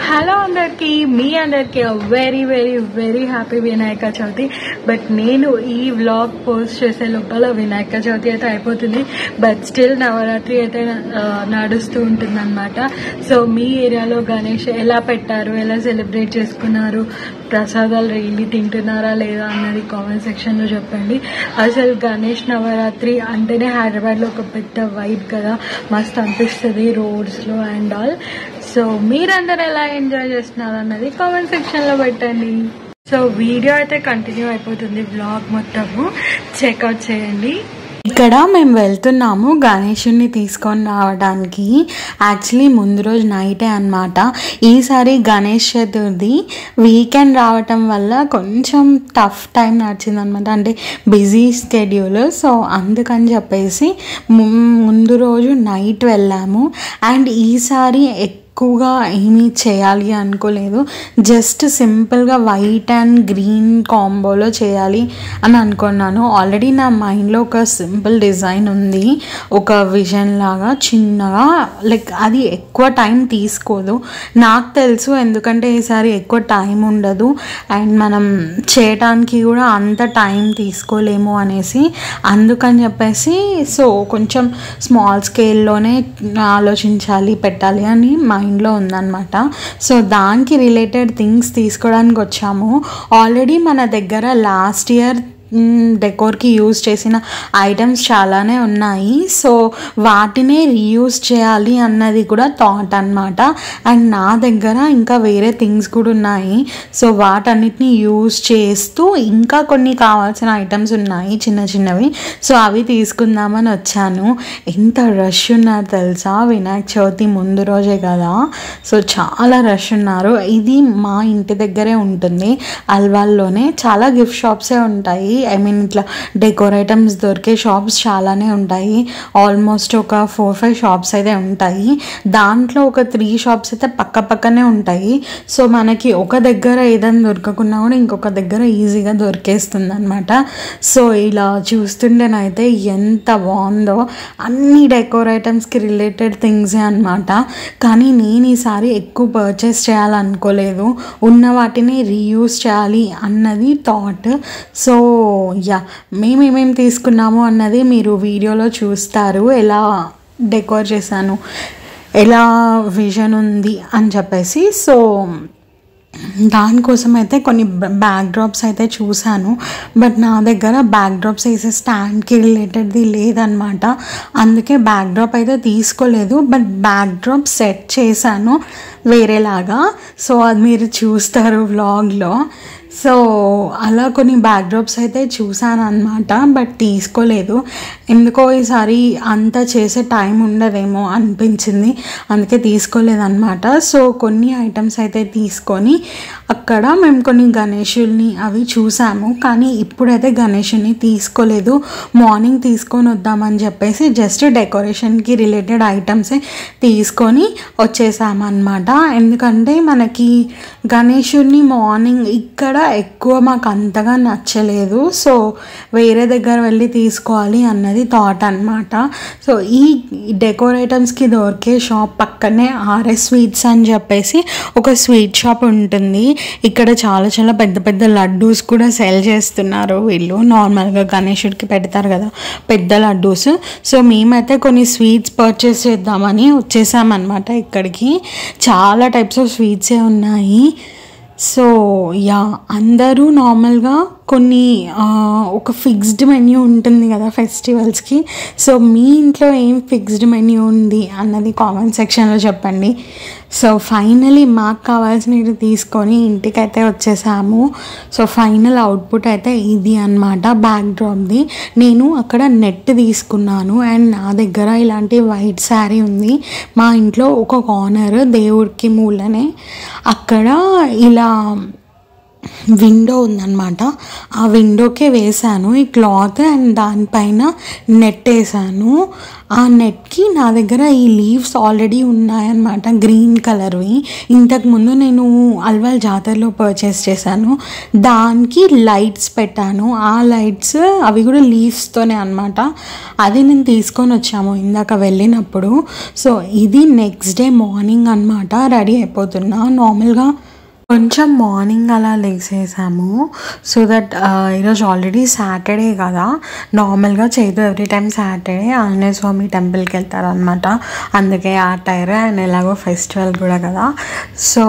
Hello అందరికి, మీ అందరికి very very very happy Vinayaka Chavithi. But నేను ఈ వ్లాగ్ పోస్ట్ చేసే లోపల వినాయక చవితి అయితే అయిపోతుంది. బట్ స్టిల్ నవరాత్రి అయితే నడుస్తూ ఉంటుంది అనమాట. సో మీ ఏరియాలో గణేష్ ఎలా పెట్టారు, ఎలా సెలబ్రేట్ చేసుకున్నారు, ప్రసాదాలు రియల్లీ తింటున్నారా లేదా అన్నది కామెంట్ సెక్షన్లో చెప్పండి. అసలు గణేష్ నవరాత్రి అంటేనే హైదరాబాద్లో ఒక పెద్ద వైబ్ కదా, మస్తు అనిపిస్తుంది రోడ్స్లో అండ్ ఆల్. సో మీరందరూ ఎలా ఎంజాయ్ చేస్తున్నారు అన్నది కామెంట్ సెక్షన్లో పెట్టండి. సో వీడియో అయితే కంటిన్యూ అయిపోతుంది, వ్లాగ్ మొత్తము చెక్అవుట్ చేయండి. ఇక్కడ మేము వెళ్తున్నాము గణేషుని తీసుకొని రావడానికి. యాక్చువల్లీ ముందు రోజు నైటే అనమాట. ఈసారి గణేష్ చతుర్థి వీకెండ్ రావటం వల్ల కొంచెం టఫ్ టైం నడిచింది అనమాట, అంటే బిజీ స్కెడ్యూల్. సో అందుకని చెప్పేసి ముందు రోజు నైట్ వెళ్ళాము. అండ్ ఈసారి ఎక్కువగా ఏమీ చేయాలి అనుకోలేదు, జస్ట్ సింపుల్గా వైట్ అండ్ గ్రీన్ కాంబోలో చేయాలి అని అనుకున్నాను. ఆల్రెడీ నా మైండ్లో ఒక సింపుల్ డిజైన్ ఉంది, ఒక విజన్ లాగా చిన్నగా. లైక్ అది ఎక్కువ టైం తీసుకోదు నాకు తెలుసు, ఎందుకంటే ఈసారి ఎక్కువ టైం ఉండదు అండ్ మనం చేయటానికి కూడా అంత టైం తీసుకోలేము అనేసి. అందుకని చెప్పేసి సో కొంచెం స్మాల్ స్కేల్లోనే ఆలోచించాలి, పెట్టాలి అని మైండ్లో ఉందన్నమాట. సో దానికి రిలేటెడ్ థింగ్స్ తీసుకోవడానికి వచ్చాము. ఆల్రెడీ మన దగ్గర లాస్ట్ ఇయర్ డెకోర్కి యూజ్ చేసిన ఐటమ్స్ చాలానే ఉన్నాయి. సో వాటినే రీయూజ్ చేయాలి అన్నది కూడా థాట్ అనమాట. అండ్ నా దగ్గర ఇంకా వేరే థింగ్స్ కూడా ఉన్నాయి. సో వాటన్నిటిని యూజ్ చేస్తూ ఇంకా కొన్ని కావాల్సిన ఐటమ్స్ ఉన్నాయి చిన్న చిన్నవి. సో అవి తీసుకుందామని వచ్చాను. ఎంత రష్ ఉన్నారు తెలుసా, వినాయక చవితి ముందు రోజే కదా. సో చాలా రష్ ఉన్నారు. ఇది మా ఇంటి దగ్గరే ఉంటుంది, అల్వాల్లోనే. చాలా గిఫ్ట్ షాప్సే ఉంటాయి, ఐ మీన్ ఇట్లా డెకోర్ ఐటమ్స్ దొరికే షాప్స్ చాలానే ఉంటాయి. ఆల్మోస్ట్ ఒక 4-5 షాప్స్ అయితే ఉంటాయి. దాంట్లో ఒక 3 షాప్స్ అయితే పక్క పక్కనే ఉంటాయి. సో మనకి ఒక దగ్గర ఏదైనా దొరకకున్నా కూడా ఇంకొక దగ్గర ఈజీగా దొరికేస్తుంది అనమాట. సో ఇలా చూస్తుంటేనైతే ఎంత బాగుందో, అన్ని డెకోర్ ఐటమ్స్కి రిలేటెడ్ థింగ్సే అనమాట. కానీ నేను ఈసారి ఎక్కువ పర్చేస్ చేయాలనుకోలేదు, ఉన్న వాటిని రీయూజ్ చేయాలి అన్నది థాట్. సో యా, మేమేమేమి తీసుకున్నాము అన్నది మీరు వీడియోలో చూస్తారు, ఎలా డెకోర్ చేశాను, ఎలా విజన్ ఉంది అని చెప్పేసి. సో దానికోసం అయితే కొన్ని బ్యాక్ డ్రాప్స్ అయితే చూశాను. బట్ నా దగ్గర బ్యాక్ డ్రాప్స్ వేసే స్టాండ్కి రిలేటెడ్ది లేదనమాట, అందుకే బ్యాక్ డ్రాప్ అయితే తీసుకోలేదు. బట్ బ్యాక్ డ్రాప్ సెట్ చేశాను వేరేలాగా. సో అది మీరు చూస్తారు వ్లాగ్లో. సో అలా కొన్ని బ్యాక్ డ్రాప్స్ అయితే చూసాను అనమాట, బట్ తీసుకోలేదు. ఎందుకో ఈసారి అంతా చేసే టైం ఉండదేమో అనిపించింది, అందుకే తీసుకోలేదన్నమాట. సో కొన్ని ఐటమ్స్ అయితే తీసుకొని అక్కడ మేము కొన్ని గణేషుల్ని అవి చూసాము. కానీ ఇప్పుడైతే గణేషుని తీసుకోలేదు, మార్నింగ్ తీసుకొని వద్దామని చెప్పేసి జస్ట్ డెకరేషన్కి రిలేటెడ్ ఐటమ్సే తీసుకొని వచ్చేసామన్నమాట. ఎందుకంటే మనకి గణేషుని మార్నింగ్ ఇక్కడ ఎక్కువ మాకు అంతగా నచ్చలేదు. సో వేరే దగ్గర వెళ్ళి తీసుకోవాలి అన్నది థాట్ అనమాట. సో ఈ డెకోర్ ఐటమ్స్కి దొరికే షాప్ పక్కనే ఆర్ఎస్ స్వీట్స్ అని చెప్పేసి ఒక స్వీట్ షాప్ ఉంటుంది. ఇక్కడ చాలా చాలా పెద్ద పెద్ద లడ్డూస్ కూడా సెల్ చేస్తున్నారు వీళ్ళు. నార్మల్గా గణేషుడికి పెడతారు కదా పెద్ద లడ్డూస్. సో మేమైతే కొన్ని స్వీట్స్ పర్చేస్ చేద్దామని వచ్చేసామన్నమాట ఇక్కడికి. చాలా టైప్స్ ఆఫ్ స్వీట్సే ఉన్నాయి. సో యా, అందరూ నార్మల్గా కొన్ని ఒక ఫిక్స్డ్ మెన్యూ ఉంటుంది కదా ఫెస్టివల్స్కి. సో మీ ఇంట్లో ఏం ఫిక్స్డ్ మెన్యూ ఉంది అన్నది కామెంట్ సెక్షన్లో చెప్పండి. సో ఫైనలీ మాకు కావాల్సినవి తీసుకొని ఇంటికైతే వచ్చేసాము. సో ఫైనల్ అవుట్పుట్ అయితే ఇది అనమాట బ్యాక్ డ్రాప్ది. నేను అక్కడ నెట్ తీసుకున్నాను అండ్ నా దగ్గర ఇలాంటి వైట్ శారీ ఉంది. మా ఇంట్లో ఒక కార్నర్ దేవుడికి మూలనే అక్కడ ఇలా విండో ఉందన్నమాట. ఆ విండోకే వేసాను ఈ క్లాత్ అండ్ దానిపైన నెట్ వేసాను. ఆ నెట్కి నా దగ్గర ఈ లీవ్స్ ఆల్రెడీ ఉన్నాయన్నమాట, గ్రీన్ కలర్వి. ఇంతకుముందు నేను అల్వాల్ జాతరలో పర్చేస్ చేశాను. దానికి లైట్స్ పెట్టాను. ఆ లైట్స్ అవి కూడా లీవ్స్తోనే అనమాట. అది నేను తీసుకొని వచ్చాము ఇందాక వెళ్ళినప్పుడు. సో ఇది నెక్స్ట్ డే మార్నింగ్ అనమాట. రెడీ అయిపోతున్నా. నార్మల్గా కొంచెం మార్నింగ్ అలా లేసేసాము. సో దట్ ఈరోజు ఆల్రెడీ సాటర్డే కదా, నార్మల్గా చేయదు ఎవ్రీ టైం సాటర్డే ఆంజనేయ స్వామి టెంపుల్కి వెళ్తారనమాట. అందుకే ఆ టైర్ అండ్ ఎలాగో ఫెస్టివల్ కూడా కదా. So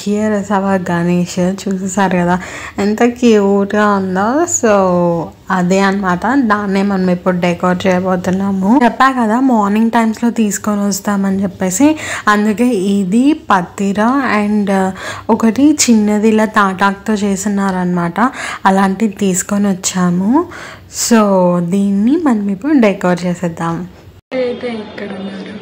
here is our Ganesh. చూసేసారు కదా ఎంత క్యూట్గా ఉందో. సో అదే అనమాట, దాన్నే మనం ఇప్పుడు డెకోర్ చేయబోతున్నాము. చెప్పా కదా మార్నింగ్ టైమ్స్లో తీసుకొని వస్తామని చెప్పేసి, అందుకే ఇది పత్తిర అండ్ ఒకటి చిన్నది ఇలా తాటాక్తో చేస్తున్నారనమాట, అలాంటివి తీసుకొని వచ్చాము. సో దీన్ని మనం ఇప్పుడు డెకోర్ చేసేద్దాం. అయితే ఇక్కడ ఉన్నారు,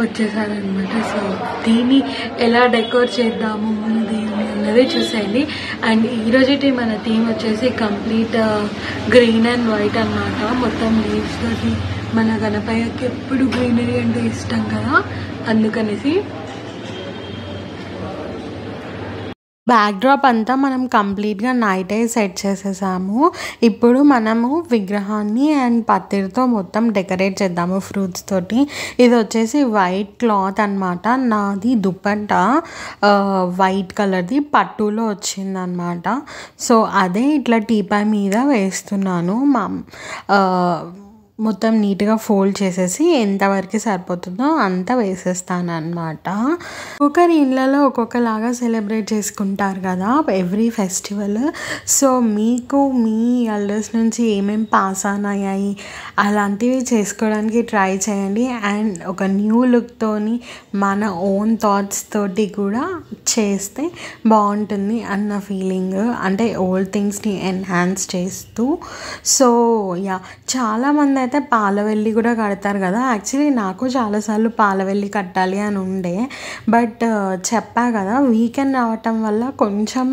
వచ్చేసారనమాట. సో దీన్ని ఎలా డెకోర్ చేద్దాము మనది అన్నది చూసేయండి. అండ్ ఈరోజు మన థీమ్ వచ్చేసి కంప్లీట్ గ్రీన్ అండ్ వైట్ అనమాట. మొత్తం లీవ్స్ తోటి, మన గణపయ్యకి ఎప్పుడు గ్రీనరీ అంటే ఇష్టం కదా, అందుకనేసి బ్యాక్డ్రాప్ అంతా మనం కంప్లీట్గా నైటే సెట్ చేసేసాము. ఇప్పుడు మనము విగ్రహాన్ని అండ్ పత్తిరితో మొత్తం డెకరేట్ చేద్దాము ఫ్రూట్స్ తోటి. ఇది వచ్చేసి వైట్ క్లాత్ అనమాట. నాది దుపట్టా వైట్ కలర్ది పట్టులో వచ్చిందనమాట. సో అదే ఇట్లా టీపాయ్ మీద వేస్తున్నాను. మొత్తం నీట్గా ఫోల్డ్ చేసేసి ఎంతవరకు సరిపోతుందో అంత వేసేస్తాను అనమాట. ఒక్కొక్కరి ఇళ్ళలో ఒక్కొక్కలాగా సెలబ్రేట్ చేసుకుంటారు కదా ఎవ్రీ ఫెస్టివల్. సో మీకు మీ ఎల్డర్స్ నుంచి ఏమేమి పాస్ ఆన్ అయ్యాయి అలాంటివి చేసుకోవడానికి ట్రై చేయండి. అండ్ ఒక న్యూ లుక్తోని మన ఓన్ థాట్స్ తోటి కూడా చేస్తే బాగుంటుంది అన్న ఫీలింగ్, అంటే ఓల్డ్ థింగ్స్ని ఎన్హాన్స్ చేస్తూ. సో యా, చాలామంది అయితే పాలవెల్లి కూడా కడతారు కదా. యాక్చువల్లీ నాకు చాలాసార్లు పాలవెల్లి కట్టాలి అని ఉండే, బట్ చెప్పా కదా వీకెండ్ రావటం వల్ల కొంచెం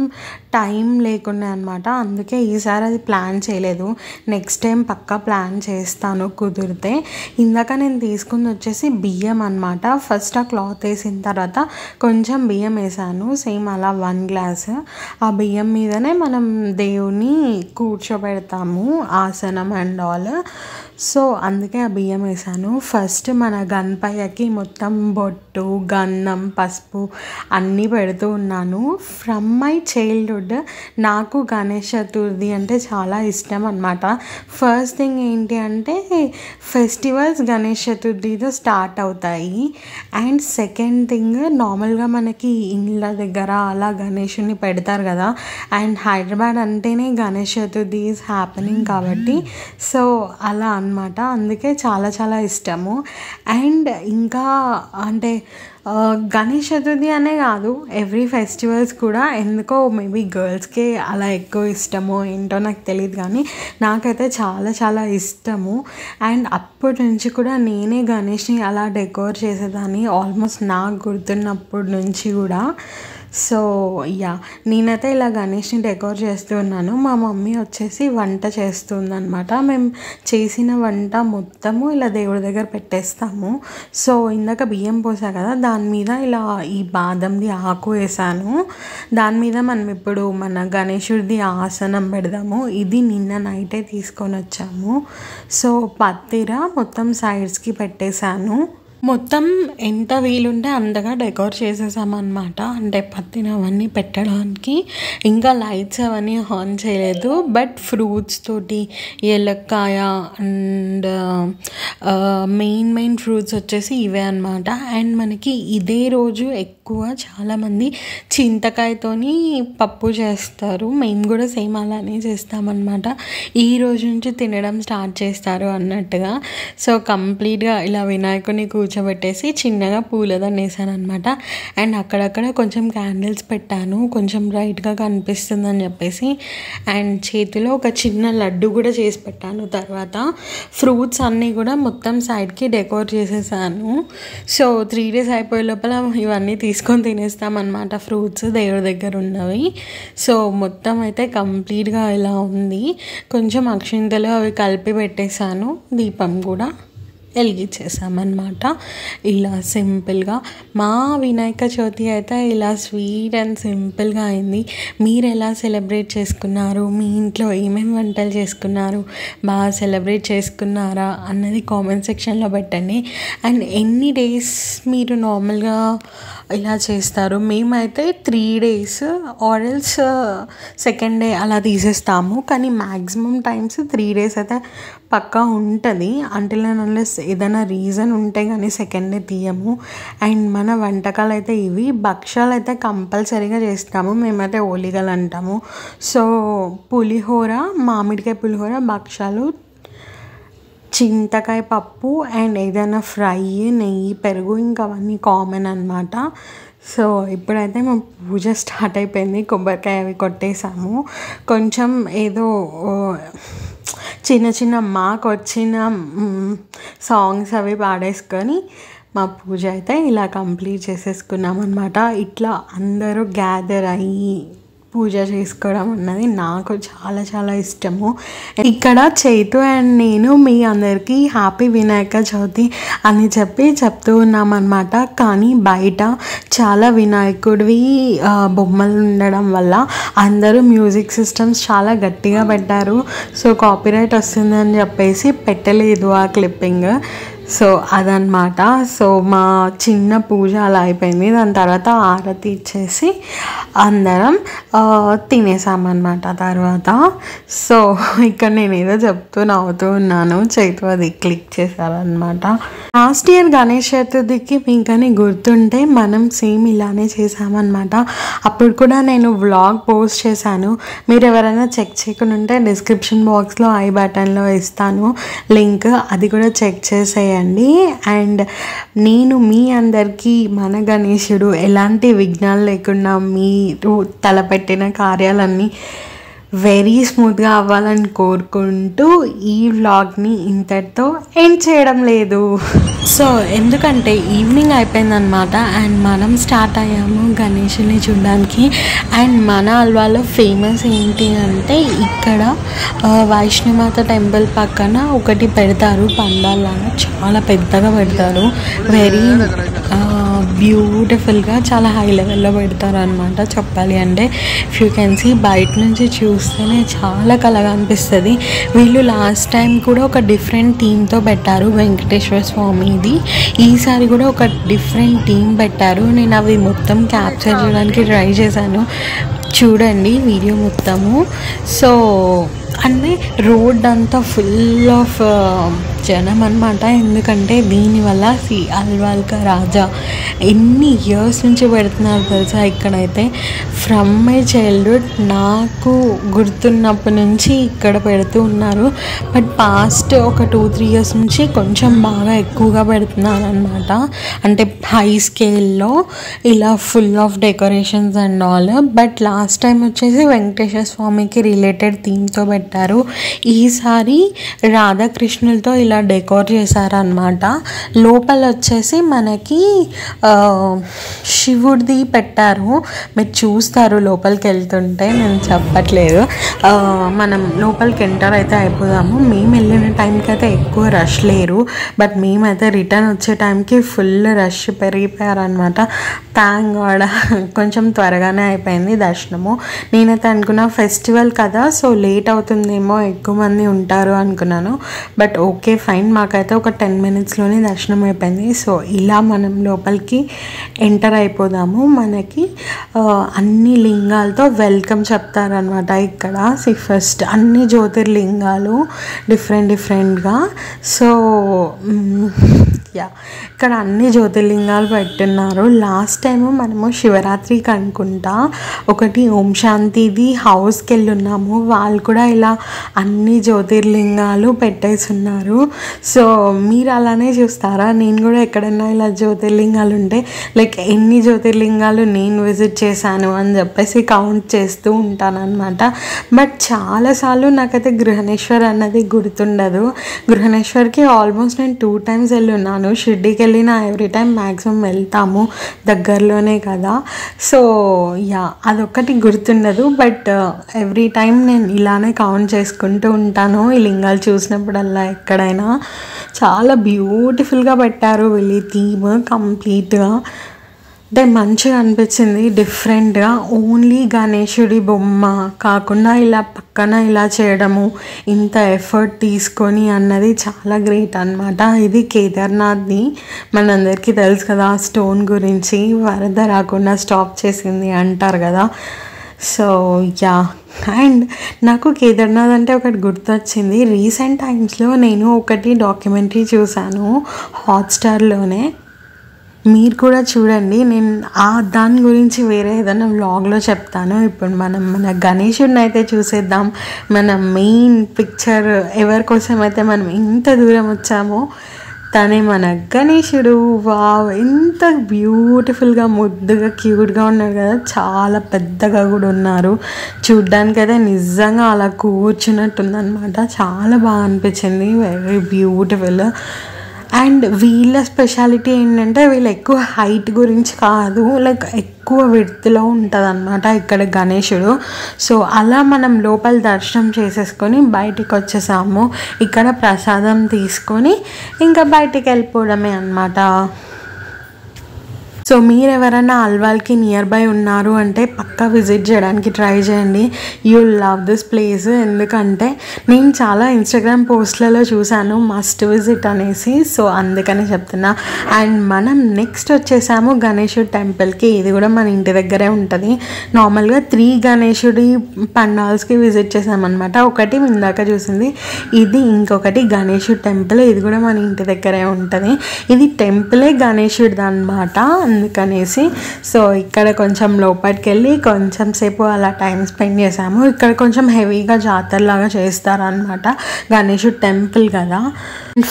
టైం లేకుండా అనమాట. అందుకే ఈసారి అది ప్లాన్ చేయలేదు. నెక్స్ట్ టైం పక్కా ప్లాన్ చేస్తాను కుదిరితే. ఇందాక నేను తీసుకుని వచ్చేసి బియ్యం అనమాట. ఫస్ట్ ఆ క్లాత్ వేసిన తర్వాత కొంచెం బియ్యం వేసాను, సేమ్ అలా 1 గ్లాస్. ఆ బియ్యం మీదనే మనం దేవుని కూర్చోబెడతాము, ఆసనం అండ్ ఆల్. సో అందుకే ఆ బియ్యం వేసాను. ఫస్ట్ మన గణపయ్యకి మొత్తం బొట్టు, గంధం, పసుపు అన్నీ పెడుతూ ఉన్నాను. ఫ్రమ్ మై చైల్డ్హుడ్ నాకు గణేష్ చతుర్థి అంటే చాలా ఇష్టం అనమాట. ఫస్ట్ థింగ్ ఏంటి అంటే ఫెస్టివల్స్ గణేష్ చతుర్థితో స్టార్ట్ అవుతాయి. అండ్ సెకండ్ థింగ్, నార్మల్గా మనకి ఇండ్ల దగ్గర అలా గణేషుని పెడతారు కదా. అండ్ హైదరాబాద్ అంటేనే గణేష్ చతుర్థి ఈజ్ హ్యాపెనింగ్ కాబట్టి సో అలా అనమాట. అందుకే చాలా చాలా ఇష్టము. అండ్ ఇంకా అంటే గణేష్ చతుర్థి అనే కాదు, ఎవ్రీ ఫెస్టివల్స్ కూడా ఎందుకో మేబీ గర్ల్స్కే అలా ఎక్కువ ఇష్టమో ఏంటో నాకు తెలియదు, కానీ నాకైతే చాలా చాలా ఇష్టము. అండ్ అప్పటి నుంచి కూడా నేనే గణేష్ని అలా డెకోర్ చేసేదాన్ని ఆల్మోస్ట్ నాకు గుర్తున్నప్పటి నుంచి కూడా. సో యా, నేనైతే ఇలా గణేష్ని డెకోర్ చేస్తూ ఉన్నాను. మా మమ్మీ వచ్చేసి వంట చేస్తుందన్నమాట. మేము చేసిన వంట మొత్తము ఇలా దేవుడి దగ్గర పెట్టేస్తాము. సో ఇందాక బియ్యం పోసా కదా, దాని మీద ఇలా ఈ బాదంది ఆకు వేసాను. దాని మీద మనం ఇప్పుడు మన గణేశుడిది ఆసనం పెడదాము. ఇది నిన్న నైటే తీసుకొని వచ్చాము. సో పత్తిర మొత్తం సైడ్స్కి పెట్టేశాను. మొత్తం ఎంత వీలుంటే అంతగా డెకోర్ చేసేసామన్నమాట. అంటే పత్తిన అవన్నీ పెట్టడానికి. ఇంకా లైట్స్ అవన్నీ ఆన్ చేయలేదు, బట్ ఫ్రూట్స్ తోటి ఏలక్కాయ అండ్ మెయిన్ ఫ్రూట్స్ వచ్చేసి ఇవే అనమాట. అండ్ మనకి ఇదే రోజు ఎక్కువ చాలామంది చింతకాయతోని పప్పు చేస్తారు. మేము కూడా సేమ్ అలానే చేస్తామన్నమాట. ఈ రోజు నుంచి తినడం స్టార్ట్ చేస్తారు అన్నట్టుగా. సో కంప్లీట్గా ఇలా వినాయకుని కూర్చోబెట్టేసి చిన్నగా పూలదండ వేసాను అనమాట. అండ్ అక్కడక్కడ కొంచెం క్యాండిల్స్ పెట్టాను, కొంచెం బ్రైట్గా కనిపిస్తుందని చెప్పేసి. అండ్ చేతిలో ఒక చిన్న లడ్డు కూడా చేసి పెట్టాను. తర్వాత ఫ్రూట్స్ అన్నీ కూడా మొత్తం సైడ్కి డెకోర్ చేసేసాను. సో 3 days అయిపోయే లోపల ఇవన్నీ తీసుకొని తినేస్తామన్నమాట, ఫ్రూట్స్ దేవుడి దగ్గర ఉన్నవి. సో మొత్తం అయితే కంప్లీట్గా ఇలా ఉంది. కొంచెం అక్షింతలు అవి కలిపి పెట్టేశాను, దీపం కూడా వెలిగించేసామన్నమాట. ఇలా సింపుల్గా మా వినాయక చవితి అయితే ఇలా స్వీట్ అండ్ సింపుల్గా అయింది. మీరు ఎలా సెలబ్రేట్ చేసుకున్నారు, మీ ఇంట్లో ఏమేమి వంటలు చేసుకున్నారు, బాగా సెలబ్రేట్ చేసుకున్నారా అన్నది కామెంట్ సెక్షన్లో పెట్టండి. అండ్ ఎన్ని డేస్ మీరు నార్మల్గా ఇలా చేస్తారు? మేమైతే 3 days ఆర్ఎల్స్ సెకండ్ డే అలా తీసేస్తాము, కానీ మ్యాక్సిమం టైమ్స్ 3 days అయితే పక్కా ఉంటుంది. అంటిల్ అండ్ అన్లెస్ ఏదైనా రీజన్ ఉంటే కానీ సెకండ్ డే తీయము. అండ్ మన వంటకాలు అయితే ఇవి. భక్షాలు అయితే కంపల్సరీగా చేస్తాము, మేమైతే ఓలిగలు అంటాము. సో పులిహోర, మామిడికాయ పులిహోర, భక్షాలు, చింతకాయ పప్పు అండ్ ఏదైనా ఫ్రై, నెయ్యి, పెరుగు, ఇంకా అవన్నీ కామన్ అనమాట. సో ఇప్పుడైతే మా పూజ స్టార్ట్ అయిపోయింది. కొబ్బరికాయ అవి కొట్టేసాము. కొంచెం ఏదో చిన్న చిన్న మాకు వచ్చిన సాంగ్స్ అవి పాడేసుకొని మా పూజ అయితే ఇలా కంప్లీట్ చేసేసుకున్నాం అనమాట. ఇట్లా అందరూ గ్యాదర్ అయ్యి పూజ చేసుకోవడం అన్నది నాకు చాలా చాలా ఇష్టము. ఇక్కడ చైతు అండ్ నేను మీ అందరికీ హ్యాపీ వినాయక చవితి అని చెప్తూ ఉన్నామన్నమాట. కానీ బయట చాలా వినాయకుడివి బొమ్మలు ఉండడం వల్ల అందరూ మ్యూజిక్ సిస్టమ్స్ చాలా గట్టిగా పెట్టారు. సో కాపీరైట్ వస్తుందని చెప్పేసి పెట్టలేదు ఆ క్లిప్పింగ్. సో అదనమాట. సో మా చిన్న పూజ అలా అయిపోయింది. దాని తర్వాత ఆరతి ఇచ్చేసి అందరం తినేసామన్నమాట తర్వాత. సో ఇక్కడ నేను ఏదో చెప్తూ నవ్వుతూ ఉన్నాను, చైతు అది క్లిక్ చేశారనమాట. లాస్ట్ ఇయర్ గణేష్ చతుర్థికి మీకని గుర్తుంటే మనం సేమ్ ఇలానే చేసామన్నమాట. అప్పుడు కూడా నేను వ్లాగ్ పోస్ట్ చేశాను. మీరు ఎవరైనా చెక్ చేయకుండా ఉంటే డిస్క్రిప్షన్ బాక్స్లో ఐ బటన్లో ఇస్తాను లింక్, అది కూడా చెక్ చేసేయండి. అండ్ నేను మీ అందరికీ మన గణేశుడు ఎలాంటి విఘ్నాలు లేకుండా మీరు తలపెట్టిన కార్యాలన్నీ వెరీ స్మూత్గా అవ్వాలని కోరుకుంటూ ఈ వ్లాగ్ని ఇంతటితో ఎండ్ చేయడం లేదు. సో ఎందుకంటే ఈవినింగ్ అయిపోయిందనమాట అండ్ మనం స్టార్ట్ అయ్యాము గణేషుని చూడడానికి. అండ్ మన అల్వాలో ఫేమస్ ఏంటి అంటే ఇక్కడ వైష్ణమాత టెంపుల్ పక్కన ఒకటి పెడతారు పండాల్లాగా, చాలా పెద్దగా పెడతారు, వెరీ బ్యూటిఫుల్గా, చాలా హై లెవెల్లో పెడతారు అనమాట. చెప్పాలి అంటే ఇఫ్ యూ కెన్ సీ బయట నుంచి చూస్తేనే చాలా కళగా అనిపిస్తుంది. వీళ్ళు లాస్ట్ టైం కూడా ఒక డిఫరెంట్ థీమ్తో పెట్టారు వెంకటేశ్వర స్వామిది. ఈసారి కూడా ఒక డిఫరెంట్ థీమ్ పెట్టారు. నేను అవి మొత్తం క్యాప్చర్ చేయడానికి ట్రై చేశాను, చూడండి వీడియో మొత్తము. సో అంటే రోడ్ అంతా ఫుల్ ఆఫ్ జనం అనమాట. ఎందుకంటే దీనివల్ల అల్వాల్కా రాజా ఎన్ని ఇయర్స్ నుంచి పెడుతున్నారు తెలుసా ఇక్కడైతే. ఫ్రమ్ మై చైల్డ్హుడ్ నాకు గుర్తున్నప్పటి నుంచి ఇక్కడ పెడుతూ ఉన్నారు. బట్ పాస్ట్ ఒక 2-3 years నుంచి కొంచెం బాగా ఎక్కువగా పెడుతున్నారు అనమాట. అంటే హై స్కేల్లో ఇలా full of decorations and all. But last time వచ్చేసి వెంకటేశ్వర స్వామికి రిలేటెడ్ థీమ్తో పెట్టారు. ఈసారి రాధాకృష్ణులతో ఇలా డెకోర్ చేశారనమాట. లోపల వచ్చేసి మనకి శివుడిది పెట్టారు, మీరు చూస్తారు లోపలికి వెళ్తుంటే, నేను చెప్పట్లేదు. మనం లోపలికి ఎంటర్ అయితే అయిపోదాము. మేము వెళ్ళిన టైంకి అయితే ఎక్కువ రష్ లేరు, బట్ మేమైతే రిటర్న్ వచ్చే టైంకి ఫుల్ రష్ పెరిగిపోయారనమాట. థ్యాంక్ గాడ్ కొంచెం త్వరగానే అయిపోయింది దర్శనము. నేనైతే అనుకున్నా ఫెస్టివల్ కదా సో లేట్ అవుతుందేమో, ఎక్కువ మంది ఉంటారు అనుకున్నాను. బట్ ఓకే ఫైన్, మాకైతే ఒక 10 minutesలోనే దర్శనం అయిపోయింది. సో ఇలా మనం లోపలికి ఎంటర్ అయిపోదాము. మనకి అన్ని లింగాలతో వెల్కమ్ చెప్తారనమాట ఇక్కడ. ఫస్ట్ అన్ని జ్యోతిర్లింగాలు డిఫరెంట్గా. సో ఇక్కడ అన్ని జ్యోతిర్లింగాలు పెట్టున్నారు. లాస్ట్ టైం మనము శివరాత్రికి అనుకుంటా ఒకటి ఓం శాంతిది హౌస్కి వెళ్ళి ఉన్నాము. వాళ్ళు కూడా ఇలా అన్ని జ్యోతిర్లింగాలు పెట్టేస్తున్నారు. సో మీరు అలానే చూస్తారా? నేను కూడా ఎక్కడైనా ఇలా జ్యోతిర్లింగాలు ఉంటే లైక్ ఎన్ని జ్యోతిర్లింగాలు నేను విజిట్ చేశాను అని చెప్పేసి కౌంట్ చేస్తూ ఉంటాను అనమాట. బట్ చాలాసార్లు నాకైతే గృహణేశ్వర్ అన్నది గుర్తుండదు. గృహణేశ్వర్కి ఆల్మోస్ట్ నేను 2 times వెళ్ళి ఉన్నాను. షిర్డీకి వెళ్ళిన ఎవ్రీ టైం మ్యాక్సిమం వెళ్తాము, దగ్గరలోనే కదా. సో అదొక్కటి గుర్తుండదు. బట్ ఎవ్రీ టైం నేను ఇలానే కౌంట్ చేసుకుంటూ ఉంటాను ఈ లింగాలు చూసినప్పుడల్లా. ఎక్కడైనా చాలా బ్యూటిఫుల్గా పెట్టారు వీళ్ళు థీమ్ కంప్లీట్గా. అంటే మంచిగా అనిపించింది, డిఫరెంట్గా. ఓన్లీ గణేశుడి బొమ్మ కాకుండా ఇలా పక్కన ఇలా చేయడము, ఇంత ఎఫర్ట్ తీసుకొని అన్నది చాలా గ్రేట్ అనమాట. ఇది కేదార్నాథ్ది, మనందరికీ తెలుసు కదా స్టోన్ గురించి, వరద రాకుండా స్టాప్ చేసింది అంటారు కదా. సో అండ్ నాకు కేదార్నాథ్ అంటే ఒకటి గుర్తొచ్చింది. రీసెంట్ టైమ్స్లో నేను ఒకటి డాక్యుమెంటరీ చూశాను హాట్స్టార్లోనే, మీరు కూడా చూడండి. నేను దాని గురించి వేరే ఏదైనా వ్లాగ్లో చెప్తాను. ఇప్పుడు మనం మన గణేశుడిని అయితే చూసేద్దాం. మన మెయిన్ పిక్చర్ ఎవరి కోసం అయితే మనం ఇంత దూరం వచ్చామో తనే మన గణేశుడు. వావ్, ఎంత బ్యూటిఫుల్గా ముద్దుగా క్యూట్గా ఉన్నారు కదా. చాలా పెద్దగా కూడా ఉన్నారు. చూడ్డానికైతే నిజంగా అలా కూర్చున్నట్టుందన్నమాట. చాలా బాగా అనిపించింది, వెరీ బ్యూటిఫుల్. అండ్ వీళ్ళ స్పెషాలిటీ ఏంటంటే వీళ్ళు ఎక్కువ హైట్ గురించి కాదు, లైక్ ఎక్కువ విడ్త్లో ఉంటుంది అనమాట ఇక్కడ గణేశుడు. సో అలా మనం లోపల దర్శనం చేసేసుకొని బయటికి వచ్చేసాము. ఇక్కడ ప్రసాదం తీసుకొని ఇంకా బయటికి వెళ్ళిపోవడమే అనమాట. సో మీరు ఎవరైనా అల్వాల్కి నియర్ బై ఉన్నారు అంటే పక్కా విజిట్ చేయడానికి ట్రై చేయండి. You love this place. ఎందుకంటే నేను చాలా ఇన్స్టాగ్రామ్ పోస్ట్లలో చూశాను మస్ట్ విజిట్ అనేసి, సో అందుకని చెప్తున్నా. అండ్ మనం నెక్స్ట్ వచ్చేసాము గణేశుడి టెంపుల్కి. ఇది కూడా మన ఇంటి దగ్గరే ఉంటుంది. నార్మల్గా 3 గణేశుడి పండాల్స్కి విజిట్ చేసామన్నమాట. ఒకటి ఇందాక చూసింది, ఇది ఇంకొకటి గణేశుడి టెంపుల్. ఇది కూడా మన ఇంటి దగ్గరే ఉంటుంది. ఇది టెంపులే గణేశుడిది అనమాట, అందుకనేసి. సో ఇక్కడ కొంచెం లోపలికి వెళ్ళి కొంచెం సేపు అలా టైం స్పెండ్ చేసాము. ఇక్కడ కొంచెం హెవీగా జాతరలాగా చేస్తారనమాట, గణేశుడి టెంపుల్ కదా.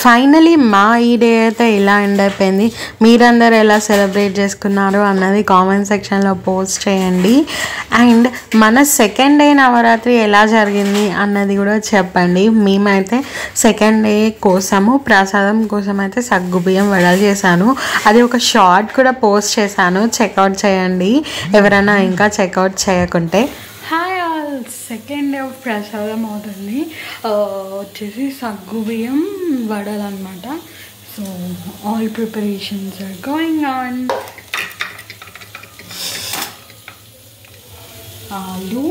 ఫైనలీ మా ఈ డే అయితే ఇలా ఎండ్ అయిపోయింది. మీరందరూ ఎలా సెలబ్రేట్ చేసుకున్నారు అన్నది కామెంట్ సెక్షన్లో పోస్ట్ చేయండి. అండ్ మన సెకండ్ డే నవరాత్రి ఎలా జరిగింది అన్నది కూడా చెప్పండి. మేమైతే సెకండ్ డే కోసము ప్రసాదం కోసం అయితే సగ్గుబియ్యం వడలు చేశాను. అది ఒక షార్ట్ కూడా పోస్ట్ చేశాను, చెక్అవుట్ చేయండి ఎవరైనా ఇంకా చెక్అవుట్ చేయకుంటే. Hi all, second day of prasadam అవుతుంది. వచ్చేసి సగ్గుబియ్యం వడలు అనమాట. So all preparations are going on. ఆలు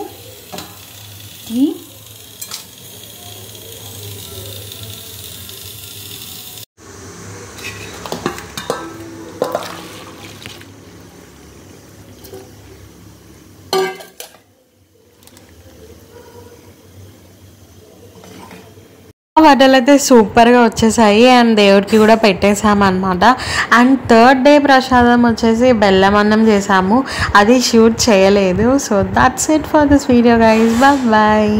వడలు అయితే సూపర్గా వచ్చేసాయి అండ్ దేవుడికి కూడా పెట్టేసామన్నమాట. అండ్ థర్డ్ డే ప్రసాదం వచ్చేసి బెల్లం అన్నం చేసాము, అది షూట్ చేయలేదు. So that's it for this video guys, bye bye.